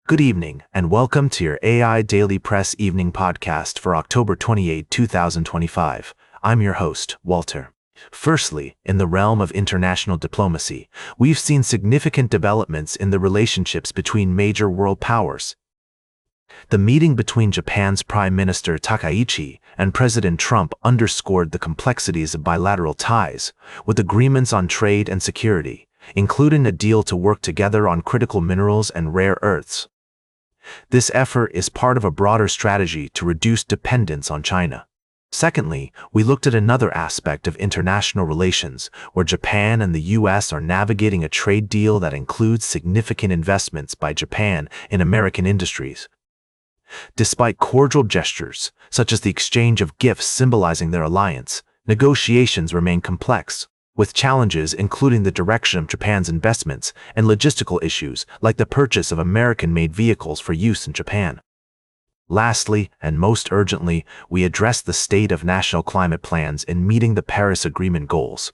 Good evening, and welcome to your AI Daily Press Evening Podcast for October 28, 2025. I'm your host, Walter. Firstly, in the realm of international diplomacy, we've seen significant developments in the relationships between major world powers. The meeting between Japan's Prime Minister Takaichi and President Trump underscored the complexities of bilateral ties, with agreements on trade and security, including a deal to work together on critical minerals and rare earths. This effort is part of a broader strategy to reduce dependence on China. Secondly, we looked at another aspect of international relations, where Japan and the U.S. are navigating a trade deal that includes significant investments by Japan in American industries. Despite cordial gestures, such as the exchange of gifts symbolizing their alliance, negotiations remain complex, with challenges including the direction of Japan's investments and logistical issues like the purchase of American-made vehicles for use in Japan. Lastly, and most urgently, we addressed the state of national climate plans in meeting the Paris Agreement goals.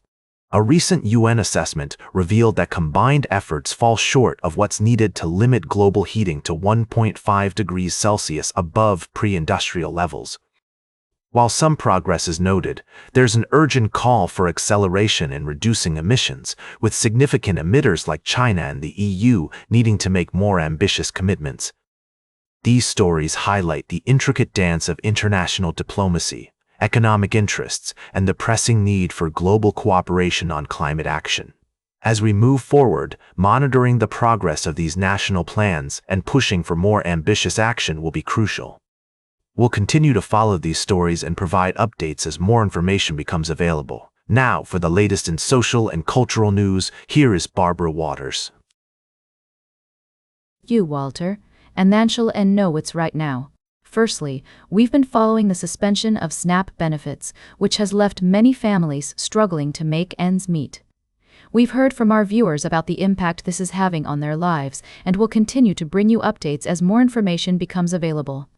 A recent UN assessment revealed that combined efforts fall short of what's needed to limit global heating to 1.5 degrees Celsius above pre-industrial levels. While some progress is noted, there's an urgent call for acceleration in reducing emissions, with significant emitters like China and the EU needing to make more ambitious commitments. These stories highlight the intricate dance of international diplomacy, economic interests, and the pressing need for global cooperation on climate action. As we move forward, monitoring the progress of these national plans and pushing for more ambitious action will be crucial. We'll continue to follow these stories and provide updates as more information becomes available. Now, for the latest in social and cultural news, here is Barbara Waters. You, Walter, and Nanshul and know what's right now. Firstly, we've been following the suspension of SNAP benefits, which has left many families struggling to make ends meet. We've heard from our viewers about the impact this is having on their lives, and will continue to bring you updates as more information becomes available.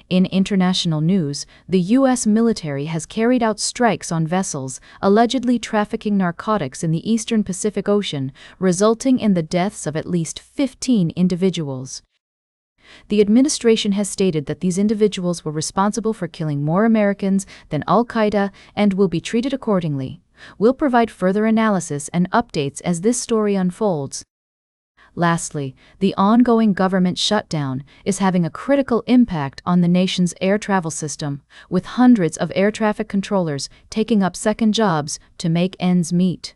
In international news, the U.S. military has carried out strikes on vessels allegedly trafficking narcotics in the eastern Pacific Ocean, resulting in the deaths of at least 15 individuals. The administration has stated that these individuals were responsible for killing more Americans than Al-Qaeda and will be treated accordingly. We'll provide further analysis and updates as this story unfolds. Lastly, the ongoing government shutdown is having a critical impact on the nation's air travel system, with hundreds of air traffic controllers taking up second jobs to make ends meet.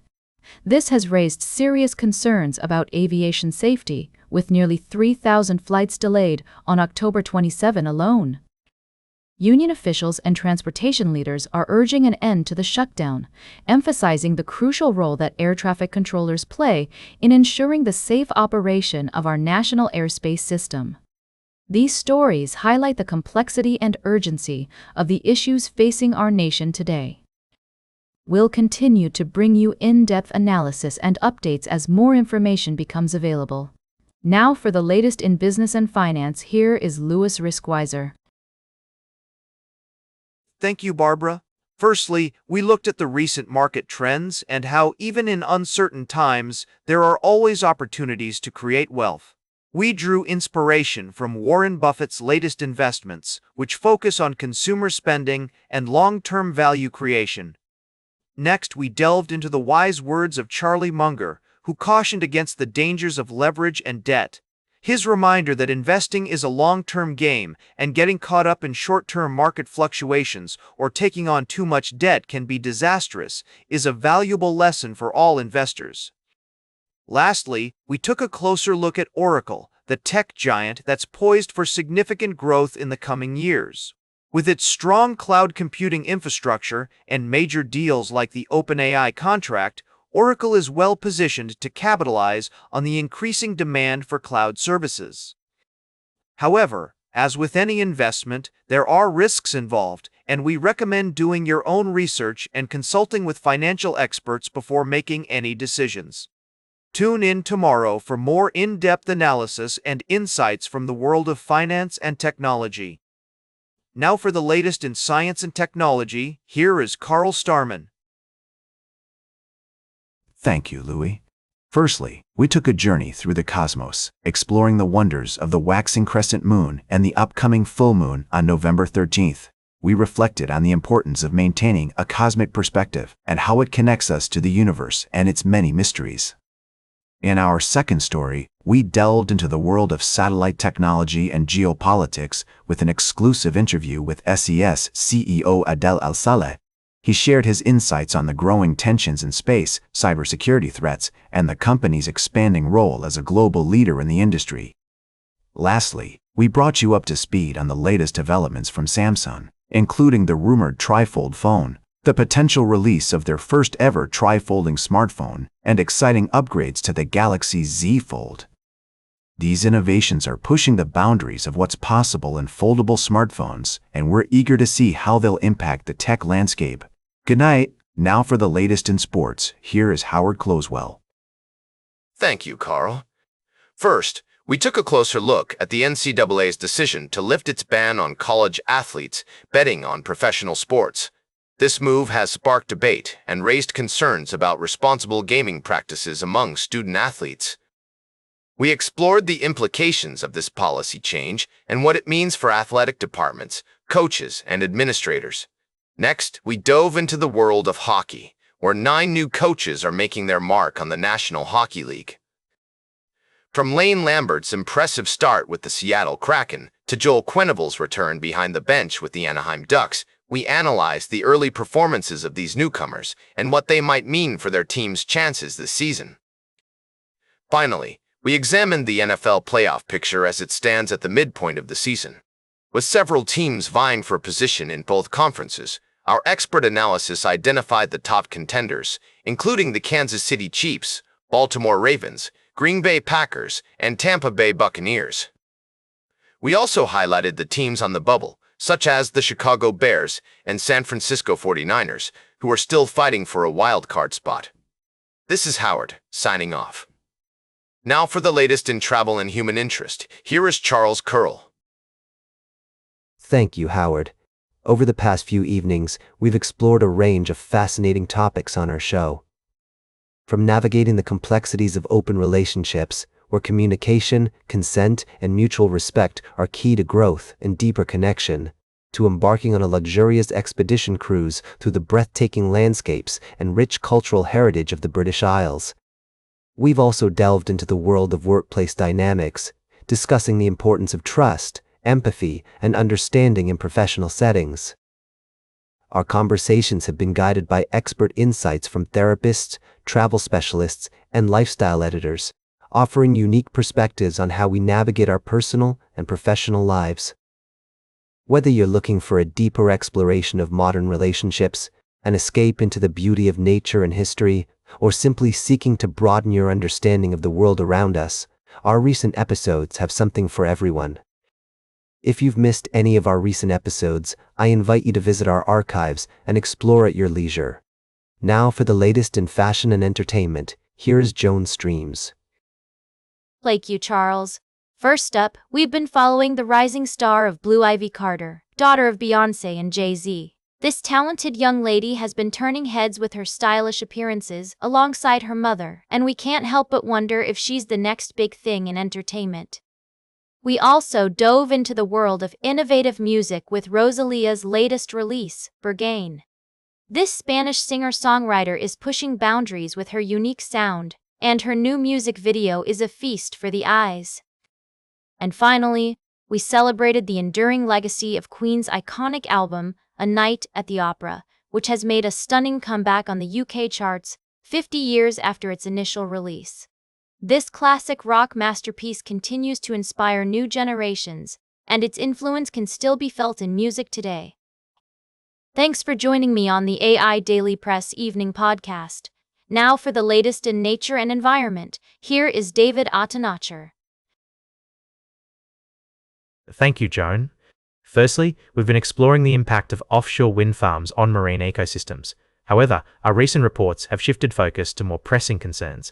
This has raised serious concerns about aviation safety, with nearly 3,000 flights delayed on October 27 alone. Union officials and transportation leaders are urging an end to the shutdown, emphasizing the crucial role that air traffic controllers play in ensuring the safe operation of our national airspace system. These stories highlight the complexity and urgency of the issues facing our nation today. We'll continue to bring you in-depth analysis and updates as more information becomes available. Now for the latest in business and finance, here is Louis Riskweiser. Thank you, Barbara. Firstly, we looked at the recent market trends and how, even in uncertain times, there are always opportunities to create wealth. We drew inspiration from Warren Buffett's latest investments, which focus on consumer spending and long-term value creation. Next, we delved into the wise words of Charlie Munger, who cautioned against the dangers of leverage and debt. His reminder that investing is a long-term game and getting caught up in short-term market fluctuations or taking on too much debt can be disastrous is a valuable lesson for all investors. Lastly, we took a closer look at Oracle, the tech giant that's poised for significant growth in the coming years. With its strong cloud computing infrastructure and major deals like the OpenAI contract, Oracle is well positioned to capitalize on the increasing demand for cloud services. However, as with any investment, there are risks involved, and we recommend doing your own research and consulting with financial experts before making any decisions. Tune in tomorrow for more in-depth analysis and insights from the world of finance and technology. Now for the latest in science and technology, here is Carl Starman. Thank you, Louis. Firstly, we took a journey through the cosmos, exploring the wonders of the waxing crescent moon and the upcoming full moon on November 13th. We reflected on the importance of maintaining a cosmic perspective and how it connects us to the universe and its many mysteries. In our second story, we delved into the world of satellite technology and geopolitics with an exclusive interview with SES CEO Adel Al-Saleh. He shared his insights on the growing tensions in space, cybersecurity threats, and the company's expanding role as a global leader in the industry. Lastly, we brought you up to speed on the latest developments from Samsung, including the rumored trifold phone, the potential release of their first-ever tri-folding smartphone, and exciting upgrades to the Galaxy Z Fold. These innovations are pushing the boundaries of what's possible in foldable smartphones, and we're eager to see how they'll impact the tech landscape. Good night. Now for the latest in sports, here is Howard Closewell. Thank you, Carl. First, we took a closer look at the NCAA's decision to lift its ban on college athletes betting on professional sports. This move has sparked debate and raised concerns about responsible gaming practices among student athletes. We explored the implications of this policy change and what it means for athletic departments, coaches, and administrators. Next, we dove into the world of hockey, where 9 new coaches are making their mark on the National Hockey League. From Lane Lambert's impressive start with the Seattle Kraken to Joel Quenneville's return behind the bench with the Anaheim Ducks, we analyzed the early performances of these newcomers and what they might mean for their team's chances this season. Finally, we examined the NFL playoff picture as it stands at the midpoint of the season. With several teams vying for a position in both conferences, our expert analysis identified the top contenders, including the Kansas City Chiefs, Baltimore Ravens, Green Bay Packers, and Tampa Bay Buccaneers. We also highlighted the teams on the bubble, such as the Chicago Bears and San Francisco 49ers, who are still fighting for a wild card spot. This is Howard, signing off. Now for the latest in travel and human interest, here is Charles Curl. Thank you, Howard. Over the past few evenings, we've explored a range of fascinating topics on our show. From navigating the complexities of open relationships, where communication, consent, and mutual respect are key to growth and deeper connection, to embarking on a luxurious expedition cruise through the breathtaking landscapes and rich cultural heritage of the British Isles. We've also delved into the world of workplace dynamics, discussing the importance of trust, empathy, and understanding in professional settings. Our conversations have been guided by expert insights from therapists, travel specialists, and lifestyle editors, offering unique perspectives on how we navigate our personal and professional lives. Whether you're looking for a deeper exploration of modern relationships, an escape into the beauty of nature and history, or simply seeking to broaden your understanding of the world around us, our recent episodes have something for everyone. If you've missed any of our recent episodes, I invite you to visit our archives and explore at your leisure. Now for the latest in fashion and entertainment, here is Joan Streams. Thank you, Charles. First up, we've been following the rising star of Blue Ivy Carter, daughter of Beyoncé and Jay-Z. This talented young lady has been turning heads with her stylish appearances alongside her mother, and we can't help but wonder if she's the next big thing in entertainment. We also dove into the world of innovative music with Rosalia's latest release, Berghain. This Spanish singer-songwriter is pushing boundaries with her unique sound, and her new music video is a feast for the eyes. And finally, we celebrated the enduring legacy of Queen's iconic album, A Night at the Opera, which has made a stunning comeback on the UK charts 50 years after its initial release. This classic rock masterpiece continues to inspire new generations, and its influence can still be felt in music today. Thanks for joining me on the AI Daily Press Evening Podcast. Now for the latest in nature and environment, here is David Atanacher. Thank you, Joan. Firstly, we've been exploring the impact of offshore wind farms on marine ecosystems. However, our recent reports have shifted focus to more pressing concerns.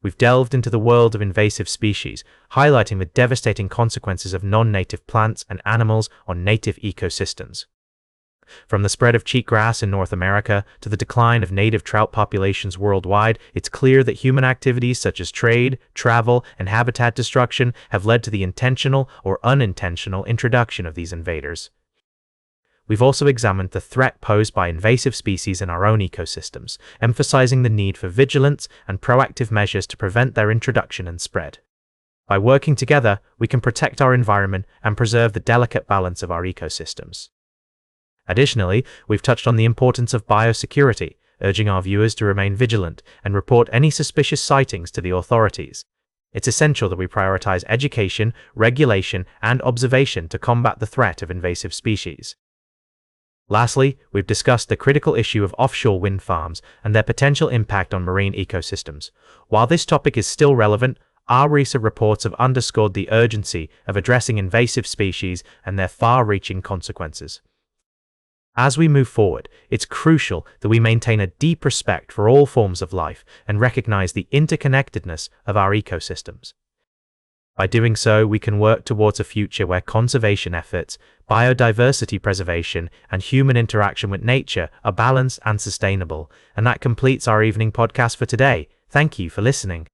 We've delved into the world of invasive species, highlighting the devastating consequences of non-native plants and animals on native ecosystems. From the spread of cheatgrass in North America to the decline of native trout populations worldwide, it's clear that human activities such as trade, travel, and habitat destruction have led to the intentional or unintentional introduction of these invaders. We've also examined the threat posed by invasive species in our own ecosystems, emphasizing the need for vigilance and proactive measures to prevent their introduction and spread. By working together, we can protect our environment and preserve the delicate balance of our ecosystems. Additionally, we've touched on the importance of biosecurity, urging our viewers to remain vigilant and report any suspicious sightings to the authorities. It's essential that we prioritize education, regulation, and observation to combat the threat of invasive species. Lastly, we've discussed the critical issue of offshore wind farms and their potential impact on marine ecosystems. While this topic is still relevant, our recent reports have underscored the urgency of addressing invasive species and their far-reaching consequences. As we move forward, it's crucial that we maintain a deep respect for all forms of life and recognize the interconnectedness of our ecosystems. By doing so, we can work towards a future where conservation efforts, biodiversity preservation, and human interaction with nature are balanced and sustainable. And that completes our evening podcast for today. Thank you for listening.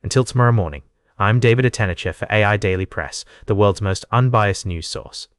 Until tomorrow morning, I'm David Atenicher for AI Daily Press, the world's most unbiased news source.